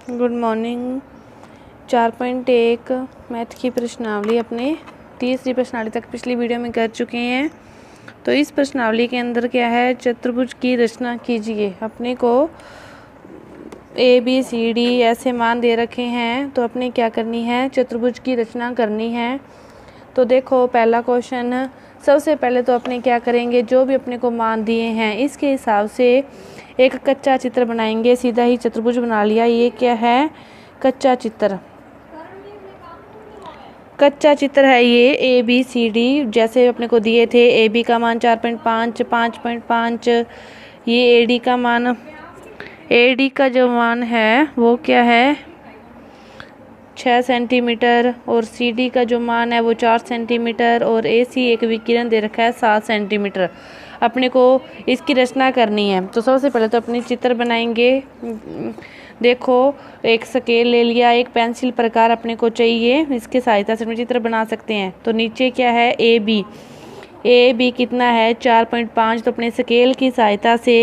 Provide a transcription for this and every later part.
Good morning. 4.1 math की प्रश्नावली अपने तीसरी प्रश्नावली तक पिछली वीडियो में कर चुके हैं। तो इस प्रश्नावली के अंदर क्या है, चतुर्भुज की रचना कीजिए। अपने को ए बी सी डी ऐसे मान दे रखे हैं, तो अपने क्या करनी है, चतुर्भुज की रचना करनी है। तो देखो पहला क्वेश्चन, सबसे पहले तो अपने क्या करेंगे, जो भी अपने को मान दिए हैं इसके हिसाब से एक कच्चा चित्र बनाएंगे। सीधा ही चतुर्भुज बना लिया। ये क्या है, कच्चा चित्र। कच्चा चित्र है ये ए बी सी डी, जैसे अपने को दिए थे। ए बी का मान 4.5, 5.5। ये ए डी का मान, ए डी का जो मान है वो क्या है, 6 सेंटीमीटर। और सी डी का जो मान है वो 4 सेंटीमीटर। और ए सी एक विकिरण दे रखा है 7 सेंटीमीटर। अपने को इसकी रचना करनी है। तो सबसे पहले तो अपने चित्र बनाएंगे। देखो एक स्केल ले लिया, एक पेंसिल प्रकार अपने को चाहिए, इसके सहायता से अपने चित्र बना सकते हैं। तो नीचे क्या है, ए बी। ए बी कितना है, 4.5। तो अपने स्केल की सहायता से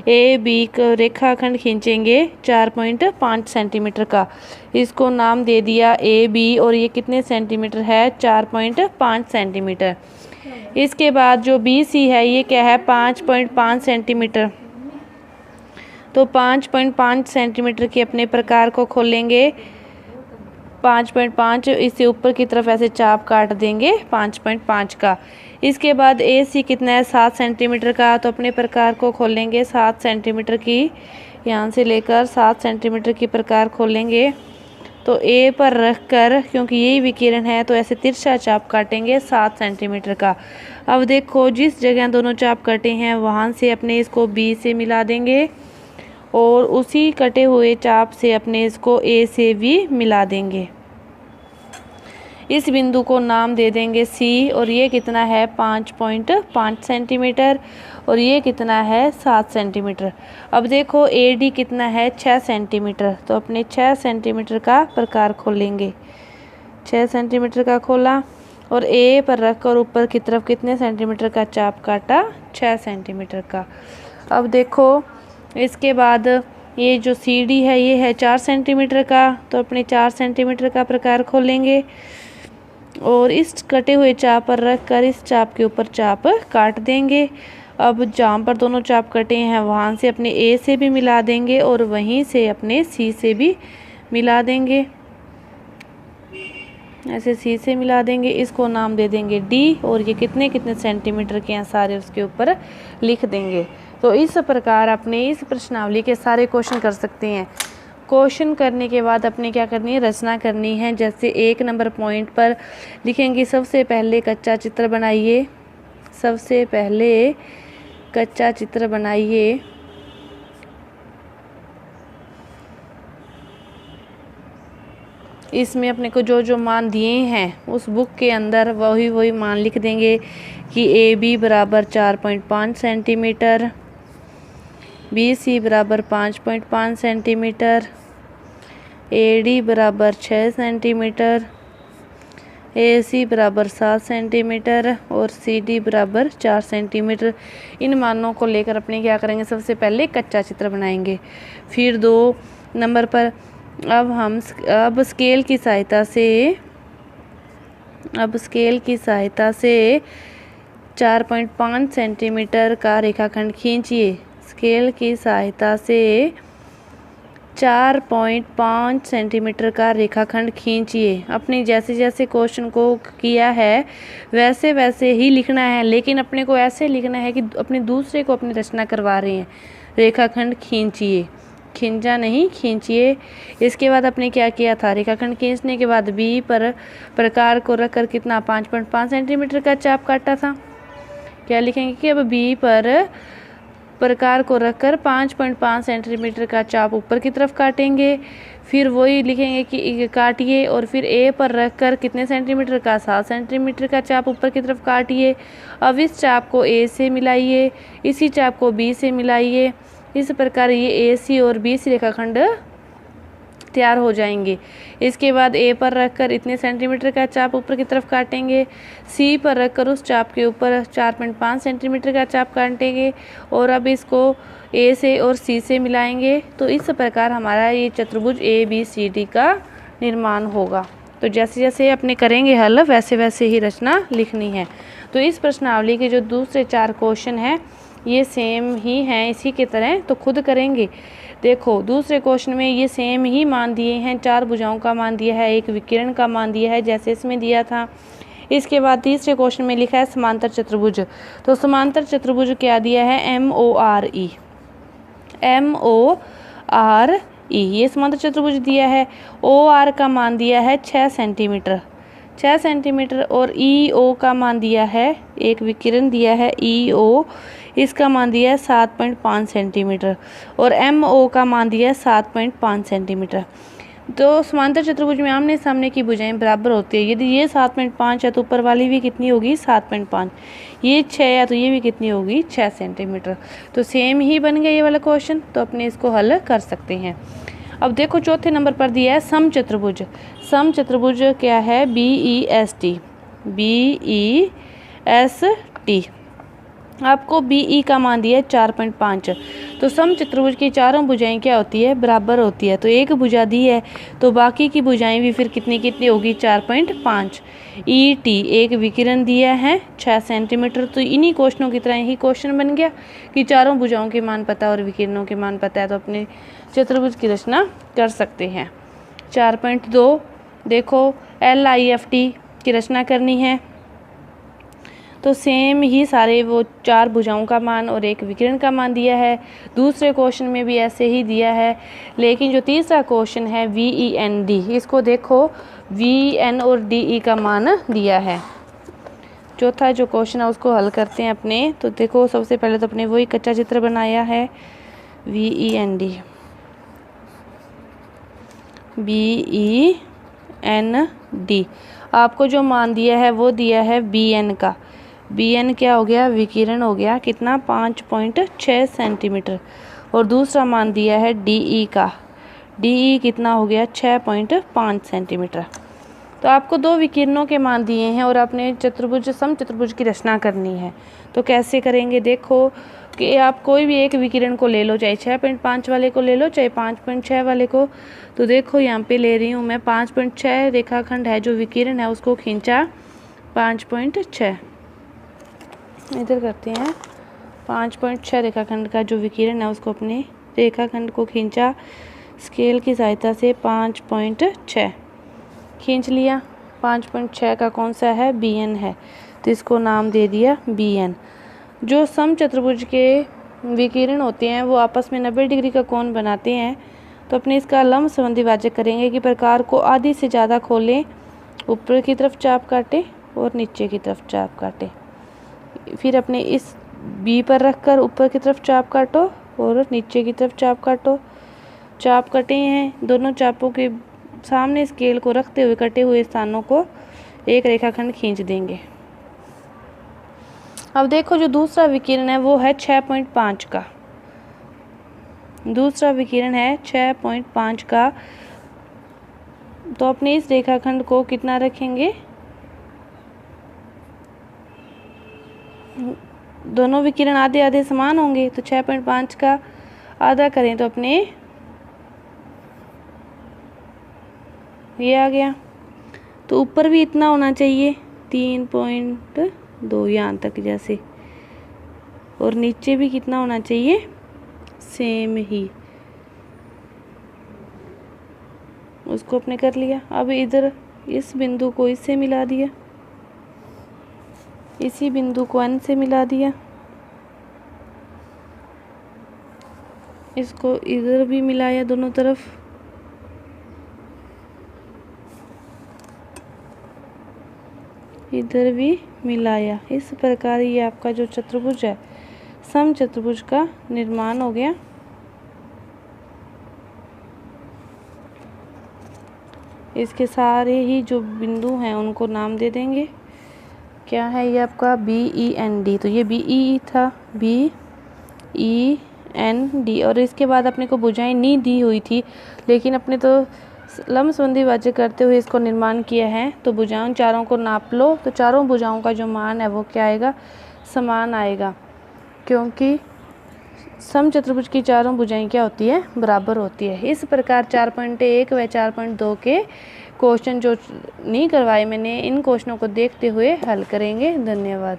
ए बी का रेखाखंड खींचेंगे 4.5 सेंटीमीटर का। इसको नाम दे दिया ए बी। और ये कितने सेंटीमीटर है, 4.5 सेंटीमीटर। इसके बाद जो बी सी है ये क्या है, 5.5 सेंटीमीटर। तो 5.5 सेंटीमीटर के अपने प्रकार को खोलेंगे। 5.5 इससे ऊपर की तरफ ऐसे चाप काट देंगे 5.5 का। इसके बाद ए सी कितना है, 7 सेंटीमीटर का। तो अपने प्रकार को खोलेंगे 7 सेंटीमीटर की, यहाँ से लेकर 7 सेंटीमीटर की प्रकार खोलेंगे। तो ए पर रख कर, क्योंकि यही विकिरण है, तो ऐसे तिरछा चाप काटेंगे 7 सेंटीमीटर का। अब देखो जिस जगह दोनों चाप कटे हैं वहाँ से अपने इसको बी से मिला देंगे। और उसी कटे हुए चाप से अपने इसको ए से भी मिला देंगे। इस बिंदु को नाम दे देंगे सी। और ये कितना है, 5.5 सेंटीमीटर। और ये कितना है, 7 सेंटीमीटर। अब देखो ए डी कितना है, 6 सेंटीमीटर। तो अपने 6 सेंटीमीटर का प्रकार खोलेंगे। 6 सेंटीमीटर का खोला और ए पर रखकर ऊपर की तरफ कितने सेंटीमीटर का चाप काटा, 6 सेंटीमीटर का। अब देखो इसके बाद ये जो सी डी है ये है 4 सेंटीमीटर का। तो अपने 4 सेंटीमीटर का प्रकार खोलेंगे और इस कटे हुए चाप पर रख कर इस चाप के ऊपर चाप काट देंगे। अब जहाँ पर दोनों चाप कटे हैं वहाँ से अपने ए से भी मिला देंगे और वहीं से अपने सी से भी मिला देंगे। ऐसे सी से मिला देंगे, इसको नाम दे देंगे डी। और ये कितने कितने सेंटीमीटर के हैं सारे उसके ऊपर लिख देंगे। तो इस प्रकार अपने इस प्रश्नावली के सारे क्वेश्चन कर सकते हैं। क्वेश्चन करने के बाद अपने क्या करनी है, रचना करनी है। जैसे 1 नंबर पॉइंट पर लिखेंगे, सबसे पहले कच्चा चित्र बनाइए। सबसे पहले कच्चा चित्र बनाइए। इसमें अपने को जो जो मान दिए हैं उस बुक के अंदर वही वही मान लिख देंगे कि ए बी बराबर 4.5 सेंटीमीटर, बी सी बराबर 5.5 सेंटीमीटर, ए डी बराबर 6 सेंटीमीटर, ए सी बराबर 7 सेंटीमीटर और सी डी बराबर 4 सेंटीमीटर। इन मानों को लेकर अपने क्या करेंगे, सबसे पहले कच्चा चित्र बनाएंगे। फिर 2 नंबर पर अब स्केल की सहायता से 4.5 सेंटीमीटर का रेखाखंड खींचिए। स्केल की सहायता से 4.5 सेंटीमीटर का रेखाखंड खींचिए। अपने जैसे जैसे क्वेश्चन को किया है वैसे वैसे ही लिखना है, लेकिन अपने को ऐसे लिखना है कि अपने दूसरे को अपनी रचना करवा रहे हैं। रेखाखंड खींचिए, खींचा नहीं, खींचिए। इसके बाद अपने क्या किया था, रेखाखंड खींचने के बाद बी पर प्रकार को रखकर कितना 5.5 सेंटीमीटर का चाप काटा था। क्या लिखेंगे कि अब बी पर प्रकार को रखकर 5.5 सेंटीमीटर का चाप ऊपर की तरफ काटेंगे। फिर वही लिखेंगे कि काटिए। और फिर ए पर रखकर कितने सेंटीमीटर का, 7 सेंटीमीटर का चाप ऊपर की तरफ काटिए। अब इस चाप को ए से मिलाइए, इसी चाप को बी से मिलाइए। इस प्रकार ये ए सी और बी सी रेखाखंड तैयार हो जाएंगे। इसके बाद ए पर रखकर इतने सेंटीमीटर का चाप ऊपर की तरफ काटेंगे, सी पर रखकर उस चाप के ऊपर 4.5 सेंटीमीटर का चाप काटेंगे और अब इसको ए से और सी से मिलाएंगे। तो इस प्रकार हमारा ये चतुर्भुज ABCD का निर्माण होगा। तो जैसे जैसे अपने करेंगे हल वैसे वैसे ही रचना लिखनी है। तो इस प्रश्नावली के जो दूसरे 4 क्वेश्चन हैं ये सेम ही हैं इसी के तरह, तो खुद करेंगे। देखो दूसरे क्वेश्चन में ये सेम ही मान दिए हैं, 4 भुजाओं का मान दिया है, एक विकिरण का मान दिया है जैसे इसमें दिया था। इसके बाद तीसरे क्वेश्चन में लिखा है समांतर चतुर्भुज। तो समांतर चतुर्भुज क्या दिया है, MORE, ये समांतर चतुर्भुज दिया है। OR का मान दिया है 6 सेंटीमीटर और EO का मान दिया है, एक विकिरण दिया है EO, इसका मान दिया है 7.5 सेंटीमीटर और MO का मान दिया है 7.5 सेंटीमीटर। तो समांतर चतुर्भुज में आमने सामने की भुजाएं बराबर होती है। यदि ये 7.5 है तो ऊपर वाली भी कितनी होगी, 7.5। ये 6 है तो ये भी कितनी होगी, 6 सेंटीमीटर। तो सेम ही बन गया ये वाला क्वेश्चन, तो अपने इसको हल कर सकते हैं। अब देखो चौथे नंबर पर दिया है समचतुर्भुज। समचतुर्भुज क्या है, BEST। आपको BE का मान दिया है 4.5। तो समचतुर्भुज की चारों भुजाएं क्या होती है, बराबर होती है। तो एक भुजा दी है तो बाकी की भुजाएं भी फिर कितनी होगी, 4.5। ET एक विकिरण दिया है 6 सेंटीमीटर। तो इन्हीं क्वेश्चनों की तरह ही क्वेश्चन बन गया कि चारों भुजाओं के मान पता और विकिरणों के मान पता है, तो अपने चतुर्भुज की रचना कर सकते हैं। 4.2 देखो LIFT की रचना करनी है। तो सेम ही सारे वो 4 भुजाओं का मान और एक विकिरण का मान दिया है। दूसरे क्वेश्चन में भी ऐसे ही दिया है, लेकिन जो तीसरा क्वेश्चन है VEND, इसको देखो VN और DE का मान दिया है। चौथा जो क्वेश्चन है उसको हल करते हैं अपने। तो देखो सबसे पहले तो अपने वही कच्चा चित्र बनाया है VEND, आपको जो मान दिया है वो दिया है BN का। BN क्या हो गया, विकिरण हो गया, कितना, 5.6 सेंटीमीटर। और दूसरा मान दिया है DE का, DE कितना हो गया, 6.5 सेंटीमीटर। तो आपको 2 विकिरणों के मान दिए हैं और आपने समचतुर्भुज की रचना करनी है। तो कैसे करेंगे, देखो कि आप कोई भी एक विकिरण को ले लो, चाहे 6.5 वाले को ले लो चाहे 5.6 वाले को। तो देखो यहाँ पे ले रही हूँ मैं 5.6 रेखाखंड है, जो विकिरण है उसको खींचा 5.6, इधर करते हैं 5.6 रेखाखंड का जो विकिरण है उसको अपने रेखाखंड को खींचा स्केल की सहायता से 5.6 खींच लिया। 5.6 का कौन सा है, BN है, तो इसको नाम दे दिया BN। जो समचतुर्भुज के विकिरण होते हैं वो आपस में 90 डिग्री का कोण बनाते हैं। तो अपने इसका लंब संबंधी वाचक करेंगे कि प्रकार को आधी से ज़्यादा खोलें, ऊपर की तरफ चाप काटे और नीचे की तरफ चाप काटे। फिर अपने इस B पर रखकर ऊपर की तरफ चाप काटो और नीचे की तरफ चाप काटो। चाप कटे हैं, दोनों चापों के सामने स्केल को रखते हुए कटे हुए स्थानों को एक रेखाखंड खींच देंगे। अब देखो जो दूसरा विकिरण है वो है 6.5 का, दूसरा विकिरण है 6.5 का। तो अपने इस रेखाखंड को कितना रखेंगे, दोनों विकिरण आधे आधे समान होंगे, तो 6.5 का आधा करें तो अपने ये आ गया। तो ऊपर भी इतना होना चाहिए 3.2 यहाँ तक जैसे, और नीचे भी कितना होना चाहिए, सेम ही, उसको अपने कर लिया। अब इधर इस बिंदु को इससे मिला दिया, इसी बिंदु को N से मिला दिया, इसको इधर भी मिलाया दोनों तरफ, इधर भी मिलाया। इस प्रकार ये आपका जो चतुर्भुज है समचतुर्भुज का निर्माण हो गया। इसके सारे ही जो बिंदु हैं उनको नाम दे देंगे। क्या है ये आपका BEND, तो ये BE था, BEND एन डी। और इसके बाद अपने को भुजाएं नहीं दी हुई थी, लेकिन अपने तो लम्ब संबंधी वाच्य करते हुए इसको निर्माण किया है। तो भुजाओं चारों को नाप लो, तो चारों भुजाओं का जो मान है वो क्या आएगा, समान आएगा, क्योंकि समचतुर्भुज की चारों भुजाएं क्या होती है, बराबर होती है। इस प्रकार 4.1 व 4.2 के क्वेश्चन जो नहीं करवाए मैंने, इन क्वेश्चनों को देखते हुए हल करेंगे। धन्यवाद।